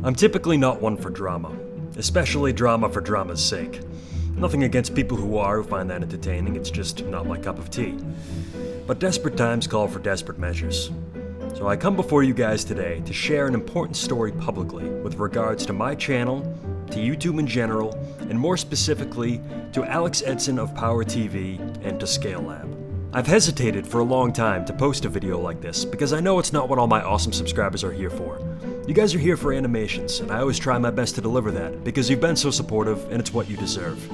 I'm typically not one for drama, especially drama for drama's sake. Nothing against people who find that entertaining, it's just not my cup of tea. But desperate times call for desperate measures. So I come before you guys today to share an important story publicly with regards to my channel, to YouTube in general, and more specifically to Alex Edson of PowerTV and to Scale Lab. I've hesitated for a long time to post a video like this because I know it's not what all my awesome subscribers are here for. You guys are here for animations, and I always try my best to deliver that because you've been so supportive and it's what you deserve.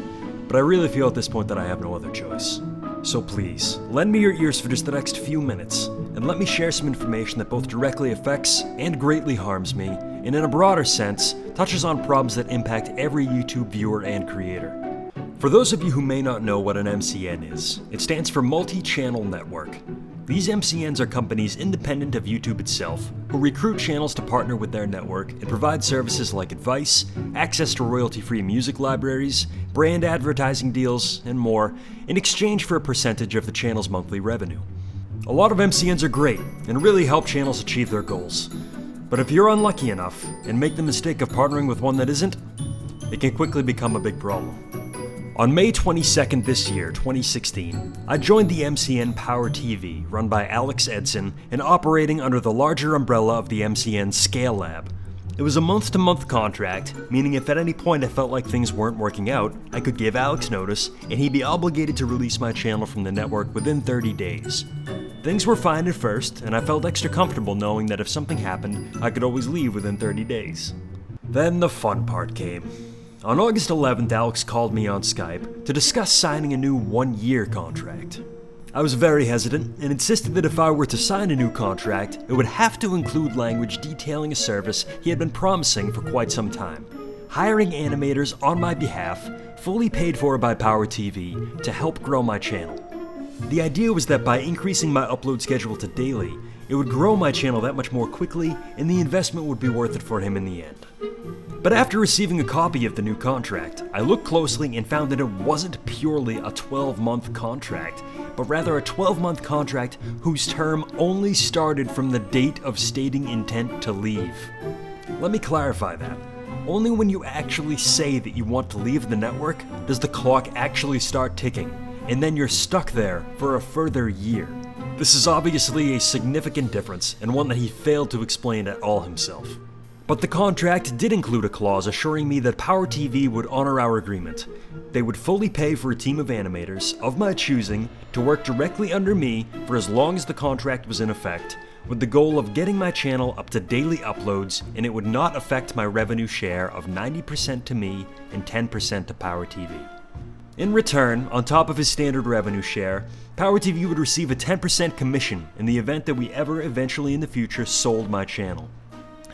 But I really feel at this point that I have no other choice. So please, lend me your ears for just the next few minutes, and let me share some information that both directly affects and greatly harms me, and in a broader sense, touches on problems that impact every YouTube viewer and creator. For those of you who may not know what an MCN is, it stands for Multi-Channel Network. These MCNs are companies independent of YouTube itself, who recruit channels to partner with their network and provide services like advice, access to royalty-free music libraries, brand advertising deals, and more, in exchange for a percentage of the channel's monthly revenue. A lot of MCNs are great and really help channels achieve their goals. But if you're unlucky enough and make the mistake of partnering with one that isn't, it can quickly become a big problem. On May 22nd this year, 2016, I joined the MCN PowerTV, run by Alex Edson and operating under the larger umbrella of the MCN Scale Lab. It was a month-to-month contract, meaning if at any point I felt like things weren't working out, I could give Alex notice and he'd be obligated to release my channel from the network within 30 days. Things were fine at first, and I felt extra comfortable knowing that if something happened, I could always leave within 30 days. Then the fun part came. On August 11th, Alex called me on Skype to discuss signing a new one-year contract. I was very hesitant and insisted that if I were to sign a new contract, it would have to include language detailing a service he had been promising for quite some time, hiring animators on my behalf, fully paid for by PowerTV, to help grow my channel. The idea was that by increasing my upload schedule to daily, it would grow my channel that much more quickly and the investment would be worth it for him in the end. But after receiving a copy of the new contract, I looked closely and found that it wasn't purely a 12-month contract, but rather a 12-month contract whose term only started from the date of stating intent to leave. Let me clarify that. Only when you actually say that you want to leave the network does the clock actually start ticking, and then you're stuck there for a further year. This is obviously a significant difference, and one that he failed to explain at all himself. But the contract did include a clause assuring me that PowerTV would honor our agreement. They would fully pay for a team of animators, of my choosing, to work directly under me for as long as the contract was in effect, with the goal of getting my channel up to daily uploads, and it would not affect my revenue share of 90% to me and 10% to PowerTV. In return, on top of his standard revenue share, PowerTV would receive a 10% commission in the event that we ever eventually in the future sold my channel.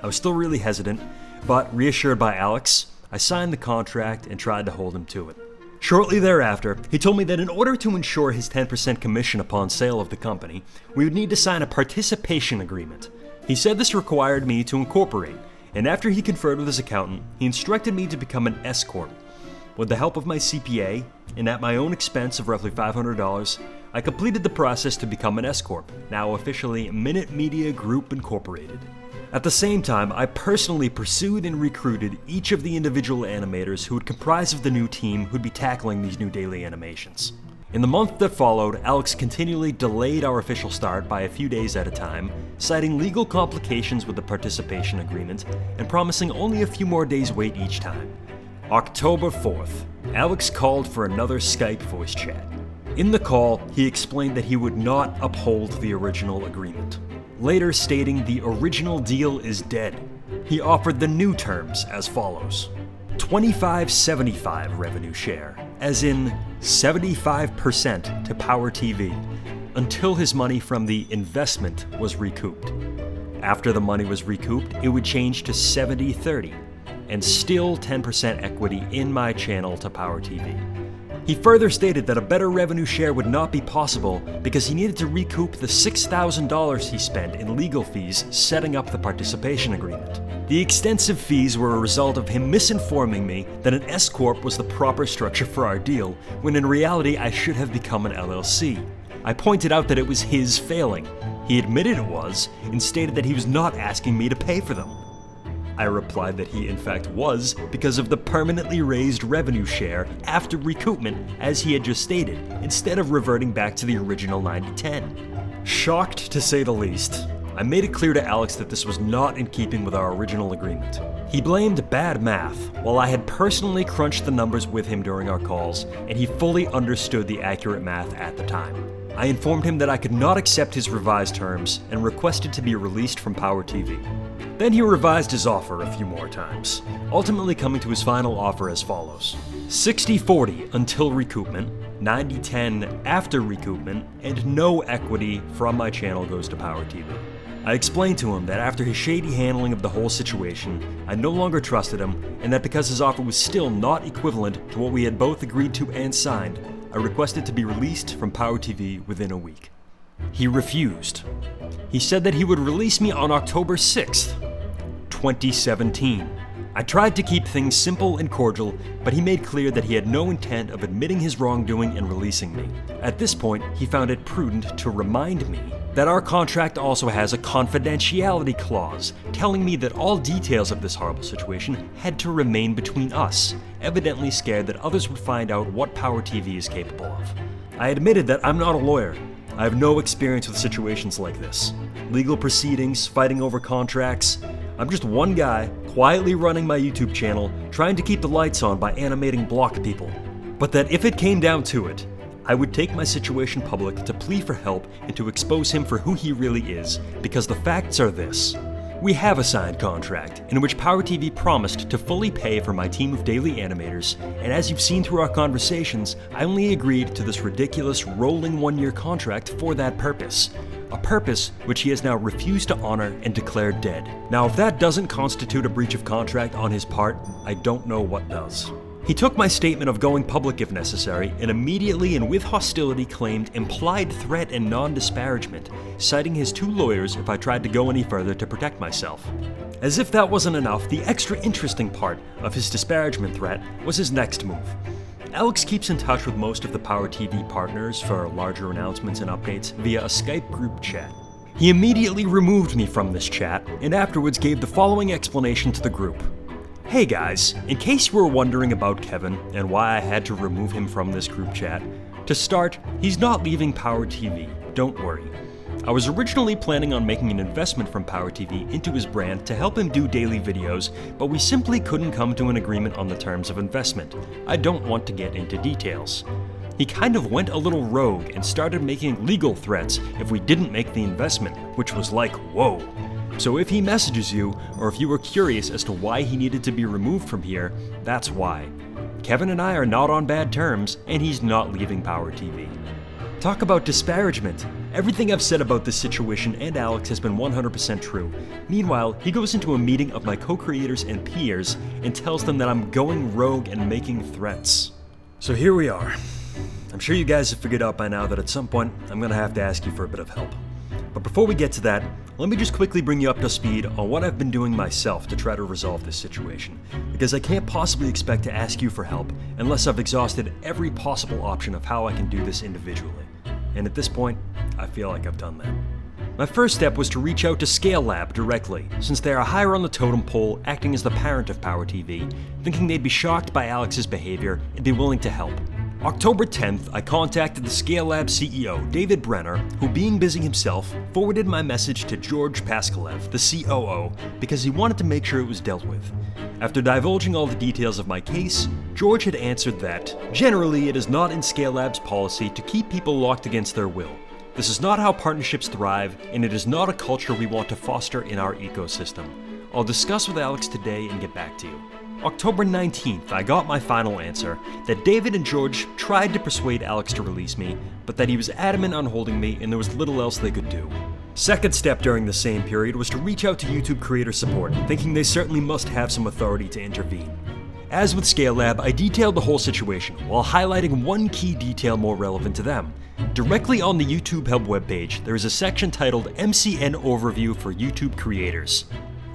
I was still really hesitant, but reassured by Alex, I signed the contract and tried to hold him to it. Shortly thereafter, he told me that in order to ensure his 10% commission upon sale of the company, we would need to sign a participation agreement. He said this required me to incorporate, and after he conferred with his accountant, he instructed me to become an S-Corp. With the help of my CPA, and at my own expense of roughly $500, I completed the process to become an S-Corp, now officially Minute Media Group Incorporated. At the same time, I personally pursued and recruited each of the individual animators who would comprise of the new team who'd be tackling these new daily animations. In the month that followed, Alex continually delayed our official start by a few days at a time, citing legal complications with the participation agreement, and promising only a few more days wait each time. October 4th, Alex called for another Skype voice chat. In the call, he explained that he would not uphold the original agreement, later stating the original deal is dead. He offered the new terms as follows: 25-75 revenue share, as in 75% to PowerTV, until his money from the investment was recouped. After the money was recouped, it would change to 70-30, and still 10% equity in my channel to PowerTV. He further stated that a better revenue share would not be possible because he needed to recoup the $6,000 he spent in legal fees setting up the participation agreement. The extensive fees were a result of him misinforming me that an S-Corp was the proper structure for our deal, when in reality I should have become an LLC. I pointed out that it was his failing. He admitted it was, and stated that he was not asking me to pay for them. I replied that he in fact was, because of the permanently raised revenue share after recoupment as he had just stated, instead of reverting back to the original 90-10. Shocked to say the least, I made it clear to Alex that this was not in keeping with our original agreement. He blamed bad math, while I had personally crunched the numbers with him during our calls, and he fully understood the accurate math at the time. I informed him that I could not accept his revised terms and requested to be released from PowerTV. Then he revised his offer a few more times, ultimately coming to his final offer as follows: 60-40 until recoupment, 90-10 after recoupment, and no equity from my channel goes to PowerTV. I explained to him that after his shady handling of the whole situation, I no longer trusted him, and that because his offer was still not equivalent to what we had both agreed to and signed, I requested to be released from PowerTV within a week. He refused. He said that he would release me on October 6th, 2017. I tried to keep things simple and cordial, but he made clear that he had no intent of admitting his wrongdoing and releasing me. At this point, he found it prudent to remind me that our contract also has a confidentiality clause, telling me that all details of this horrible situation had to remain between us, evidently scared that others would find out what PowerTV is capable of. I admitted that I'm not a lawyer. I have no experience with situations like this. Legal proceedings, fighting over contracts. I'm just one guy, quietly running my YouTube channel, trying to keep the lights on by animating blocked people. But that if it came down to it, I would take my situation public to plea for help and to expose him for who he really is, because the facts are this. We have a signed contract, in which PowerTV promised to fully pay for my team of daily animators, and as you've seen through our conversations, I only agreed to this ridiculous rolling one-year contract for that purpose. A purpose which he has now refused to honor and declared dead. Now, if that doesn't constitute a breach of contract on his part, I don't know what does. He took my statement of going public if necessary, and immediately and with hostility claimed implied threat and non-disparagement, citing his 2 lawyers if I tried to go any further to protect myself. As if that wasn't enough, the extra interesting part of his disparagement threat was his next move. Alex keeps in touch with most of the PowerTV partners for larger announcements and updates via a Skype group chat. He immediately removed me from this chat, and afterwards gave the following explanation to the group. Hey guys, in case you were wondering about Kevin and why I had to remove him from this group chat, to start, he's not leaving PowerTV, don't worry. I was originally planning on making an investment from PowerTV into his brand to help him do daily videos, but we simply couldn't come to an agreement on the terms of investment. I don't want to get into details. He kind of went a little rogue and started making legal threats if we didn't make the investment, which was like, whoa. So if he messages you, or if you were curious as to why he needed to be removed from here, that's why. Kevin and I are not on bad terms, and he's not leaving PowerTV. Talk about disparagement. Everything I've said about this situation and Alex has been 100% true. Meanwhile, he goes into a meeting of my co-creators and peers and tells them that I'm going rogue and making threats. So here we are. I'm sure you guys have figured out by now that at some point, I'm gonna have to ask you for a bit of help. But before we get to that, let me just quickly bring you up to speed on what I've been doing myself to try to resolve this situation, because I can't possibly expect to ask you for help unless I've exhausted every possible option of how I can do this individually. And at this point, I feel like I've done that. My first step was to reach out to Scale Lab directly, since they are higher on the totem pole, acting as the parent of PowerTV, thinking they'd be shocked by Alex's behavior and be willing to help. October 10th, I contacted the Scale Lab CEO, David Brenner, who, being busy himself, forwarded my message to George Paskalev, the COO, because he wanted to make sure it was dealt with. After divulging all the details of my case, George had answered that, generally, it is not in Scale Lab's policy to keep people locked against their will. This is not how partnerships thrive, and it is not a culture we want to foster in our ecosystem. I'll discuss with Alex today and get back to you. October 19th, I got my final answer, that David and George tried to persuade Alex to release me, but that he was adamant on holding me and there was little else they could do. Second step during the same period was to reach out to YouTube creator support, thinking they certainly must have some authority to intervene. As with Scale Lab, I detailed the whole situation, while highlighting one key detail more relevant to them. Directly on the YouTube Help webpage, there is a section titled MCN Overview for YouTube Creators.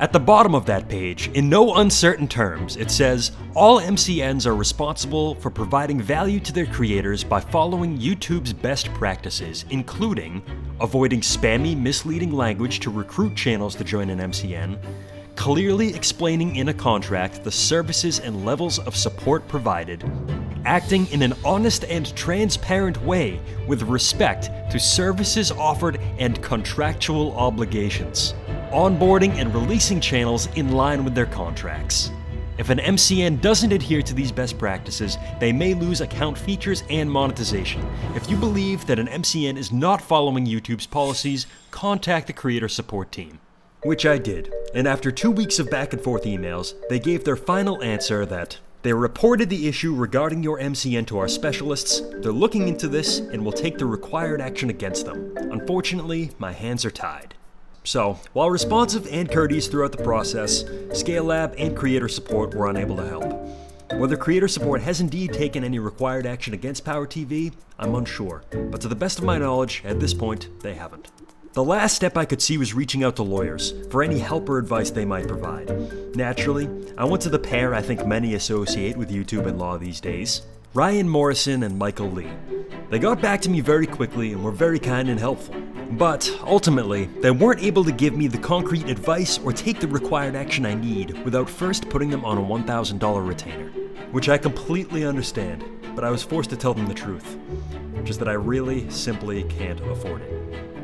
At the bottom of that page, in no uncertain terms, it says, all MCNs are responsible for providing value to their creators by following YouTube's best practices, including avoiding spammy, misleading language to recruit channels to join an MCN, clearly explaining in a contract the services and levels of support provided, acting in an honest and transparent way with respect to services offered and contractual obligations, onboarding and releasing channels in line with their contracts. If an MCN doesn't adhere to these best practices, they may lose account features and monetization. If you believe that an MCN is not following YouTube's policies, contact the creator support team. Which I did, and after 2 weeks of back and forth emails, they gave their final answer that they reported the issue regarding your MCN to our specialists, they're looking into this, and will take the required action against them. Unfortunately, my hands are tied. So, while responsive and courteous throughout the process, Scale Lab and Creator Support were unable to help. Whether Creator Support has indeed taken any required action against PowerTV, I'm unsure, but to the best of my knowledge, at this point, they haven't. The last step I could see was reaching out to lawyers for any help or advice they might provide. Naturally, I went to the pair I think many associate with YouTube and law these days, Ryan Morrison and Michael Lee. They got back to me very quickly and were very kind and helpful. But ultimately, they weren't able to give me the concrete advice or take the required action I need without first putting them on a $1,000 retainer. Which I completely understand, but I was forced to tell them the truth. Just that I really simply can't afford it.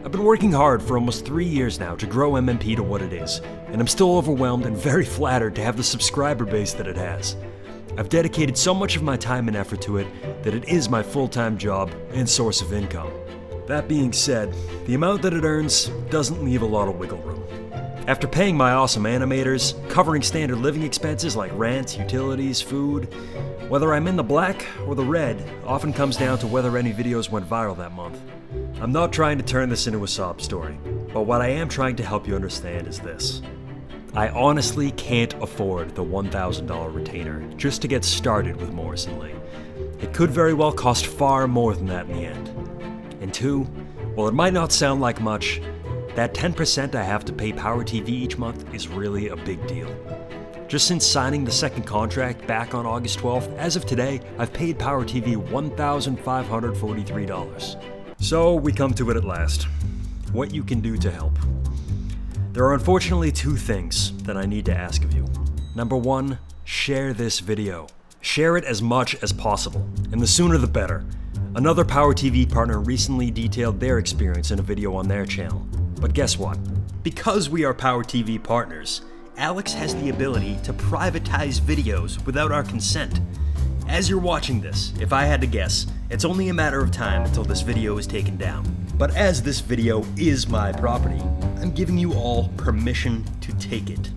I've been working hard for almost 3 years now to grow MMP to what it is, and I'm still overwhelmed and very flattered to have the subscriber base that it has. I've dedicated so much of my time and effort to it that it is my full-time job and source of income. That being said, the amount that it earns doesn't leave a lot of wiggle room. After paying my awesome animators, covering standard living expenses like rent, utilities, food, whether I'm in the black or the red often comes down to whether any videos went viral that month. I'm not trying to turn this into a sob story, but what I am trying to help you understand is this. I honestly can't afford the $1,000 retainer just to get started with Morrison Lee. It could very well cost far more than that in the end. And two, while it might not sound like much, that 10% I have to pay PowerTV each month is really a big deal. Just since signing the second contract back on August 12th, as of today, I've paid PowerTV $1,543. So we come to it at last. What you can do to help. There are unfortunately 2 things that I need to ask of you. Number 1, share this video. Share it as much as possible, and the sooner the better. Another PowerTV partner recently detailed their experience in a video on their channel. But guess what? Because we are PowerTV partners, Alex has the ability to privatize videos without our consent. As you're watching this, if I had to guess, it's only a matter of time until this video is taken down. But as this video is my property, I'm giving you all permission to take it.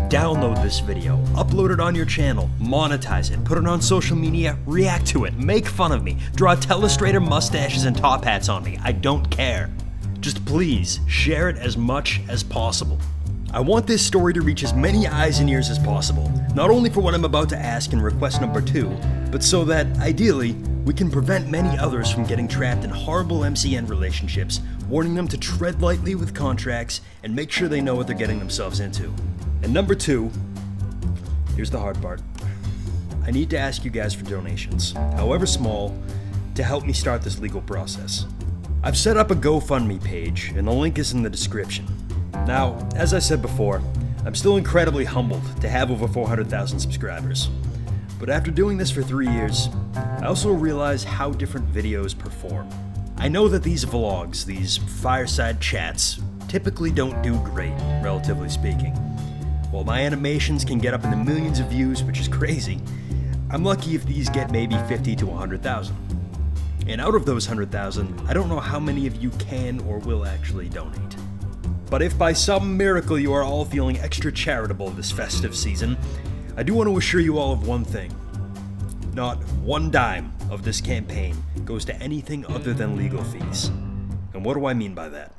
Download this video, upload it on your channel, monetize it, put it on social media, react to it, make fun of me, draw telestrator mustaches and top hats on me, I don't care. Just please, share it as much as possible. I want this story to reach as many eyes and ears as possible, not only for what I'm about to ask in request number 2, but so that, ideally, we can prevent many others from getting trapped in horrible MCN relationships, warning them to tread lightly with contracts and make sure they know what they're getting themselves into. And number 2, here's the hard part. I need to ask you guys for donations, however small, to help me start this legal process. I've set up a GoFundMe page, and the link is in the description. Now, as I said before, I'm still incredibly humbled to have over 400,000 subscribers. But after doing this for 3 years, I also realize how different videos perform. I know that these vlogs, these fireside chats, typically don't do great, relatively speaking. While my animations can get up in the millions of views, which is crazy, I'm lucky if these get maybe 50 to 100,000. And out of those 100,000, I don't know how many of you can or will actually donate. But if by some miracle you are all feeling extra charitable this festive season, I do want to assure you all of one thing. Not one dime of this campaign goes to anything other than legal fees. And what do I mean by that?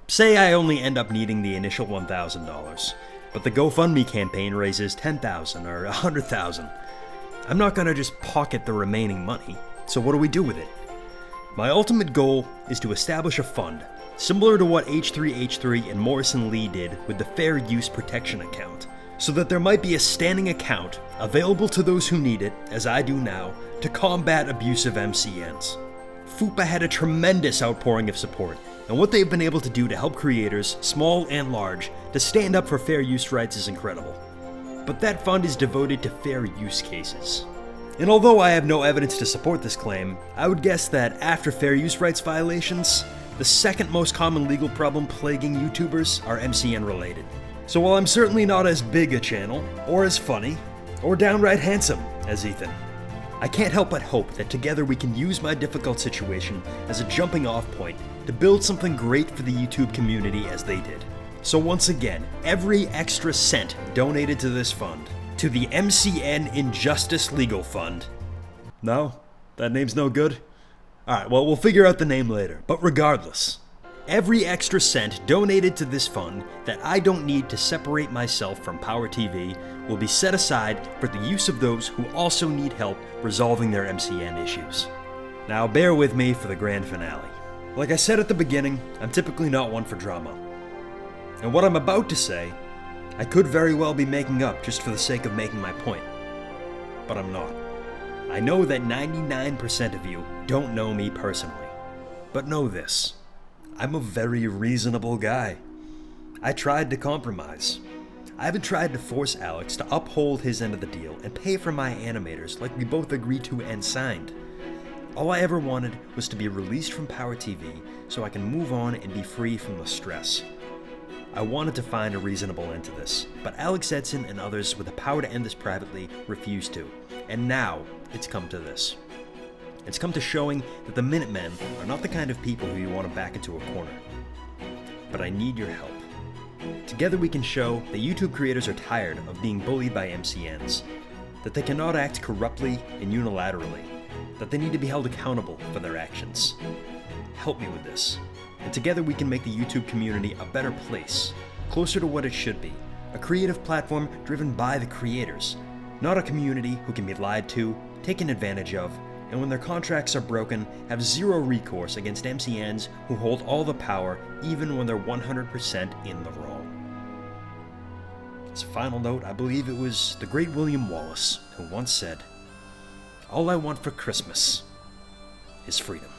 Say I only end up needing the initial $1,000, but the GoFundMe campaign raises $10,000 or $100,000. I'm not gonna just pocket the remaining money, so what do we do with it? My ultimate goal is to establish a fund, similar to what H3H3 and Morrison Lee did with the Fair Use Protection account, so that there might be a standing account available to those who need it, as I do now, to combat abusive MCNs. FUPA had a tremendous outpouring of support, and what they've been able to do to help creators, small and large, to stand up for fair use rights is incredible. But that fund is devoted to fair use cases. And although I have no evidence to support this claim, I would guess that after fair use rights violations, the second most common legal problem plaguing YouTubers are MCN related. So while I'm certainly not as big a channel, or as funny, or downright handsome as Ethan, I can't help but hope that together we can use my difficult situation as a jumping off point to build something great for the YouTube community as they did. So once again, every extra cent donated to this fund, to the MCN Injustice Legal Fund. No? That name's no good? Alright, well, we'll figure out the name later. But regardless, every extra cent donated to this fund that I don't need to separate myself from PowerTV will be set aside for the use of those who also need help resolving their MCN issues. Now bear with me for the grand finale. Like I said at the beginning, I'm typically not one for drama. And what I'm about to say, I could very well be making up just for the sake of making my point. But I'm not. I know that 99% of you don't know me personally. But know this, I'm a very reasonable guy. I tried to compromise. I haven't tried to force Alex to uphold his end of the deal and pay for my animators like we both agreed to and signed. All I ever wanted was to be released from PowerTV so I can move on and be free from the stress. I wanted to find a reasonable end to this, but Alex Edson and others with the power to end this privately refused to. And now, it's come to this. It's come to showing that the Minutemen are not the kind of people who you want to back into a corner. But I need your help. Together we can show that YouTube creators are tired of being bullied by MCNs, that they cannot act corruptly and unilaterally, that they need to be held accountable for their actions. Help me with this, and together we can make the YouTube community a better place, closer to what it should be, a creative platform driven by the creators, not a community who can be lied to, taken advantage of, and when their contracts are broken, have zero recourse against MCNs who hold all the power even when they're 100% in the wrong. As a final note, I believe it was the great William Wallace who once said, "All I want for Christmas is freedom."